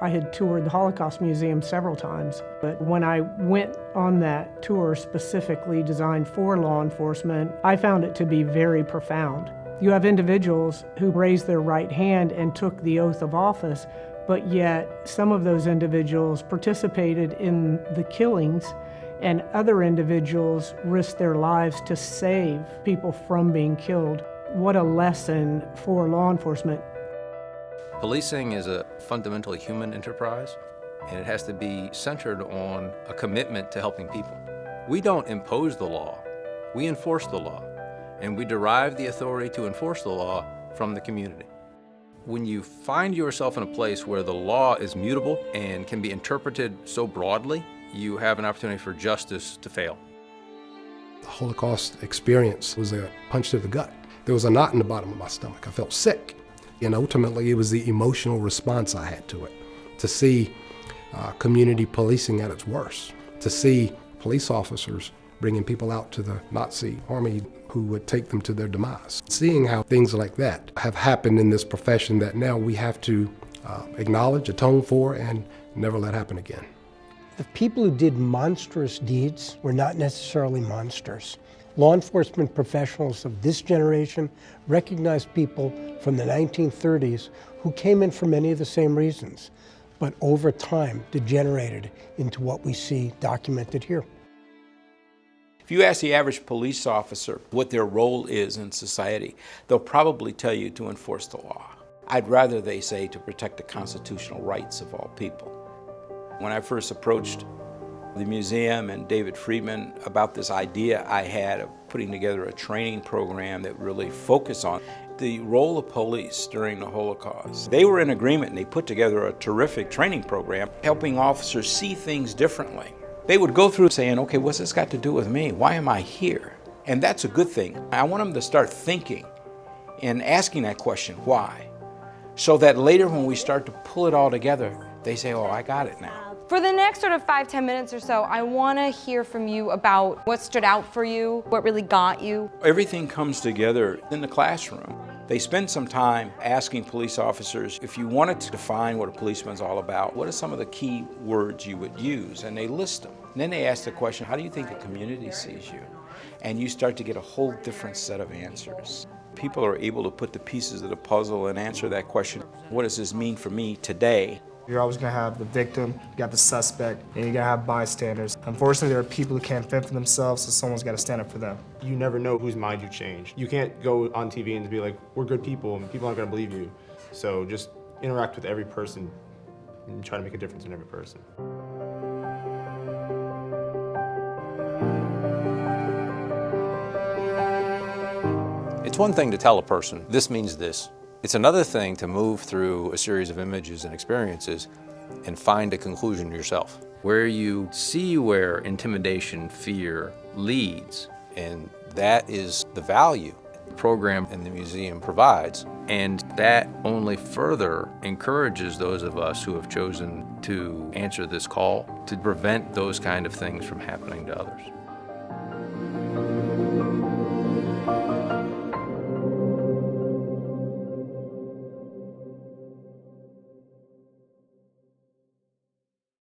I had toured the Holocaust Museum several times, but when I went on that tour specifically designed for law enforcement, I found it to be very profound. You have individuals who raised their right hand and took the oath of office, but yet some of those individuals participated in the killings, and other individuals risked their lives to save people from being killed. What a lesson for law enforcement. Policing is a fundamentally human enterprise, and it has to be centered on a commitment to helping people. We don't impose the law, we enforce the law, and we derive the authority to enforce the law from the community. When you find yourself in a place where the law is mutable and can be interpreted so broadly, you have an opportunity for justice to fail. The Holocaust experience was a punch to the gut. There was a knot in the bottom of my stomach. I felt sick. And ultimately, it was the emotional response I had to it. To see community policing at its worst. To see police officers bringing people out to the Nazi army who would take them to their demise. Seeing how things like that have happened in this profession that now we have to acknowledge, atone for, and never let happen again. The people who did monstrous deeds were not necessarily monsters. Law enforcement professionals of this generation recognize people from the 1930s who came in for many of the same reasons, but over time degenerated into what we see documented here. If you ask the average police officer what their role is in society, they'll probably tell you to enforce the law. I'd rather they say to protect the constitutional rights of all people. When I first approached the museum and David Friedman about this idea I had of putting together a training program that really focused on the role of police during the Holocaust, they were in agreement and they put together a terrific training program helping officers see things differently. They would go through saying, okay, what's this got to do with me? Why am I here? And that's a good thing. I want them to start thinking and asking that question, why? So that later when we start to pull it all together, they say, oh, I got it now. For the next sort of 5-10 minutes or so, I want to hear from you about what stood out for you, what really got you. Everything comes together in the classroom. They spend some time asking police officers, if you wanted to define what a policeman's all about, what are some of the key words you would use? And they list them. And then they ask the question, how do you think the community sees you? And you start to get a whole different set of answers. People are able to put the pieces of the puzzle and answer that question, what does this mean for me today? You're always going to have the victim, you got the suspect, and you're going to have bystanders. Unfortunately, there are people who can't fend for themselves, so someone's got to stand up for them. You never know whose mind you change. You can't go on TV and be like, we're good people, and people aren't going to believe you. So just interact with every person and try to make a difference in every person. It's one thing to tell a person, this means this. It's another thing to move through a series of images and experiences and find a conclusion yourself, where you see where intimidation, fear leads, and that is the value the program and the museum provides, and that only further encourages those of us who have chosen to answer this call to prevent those kind of things from happening to others.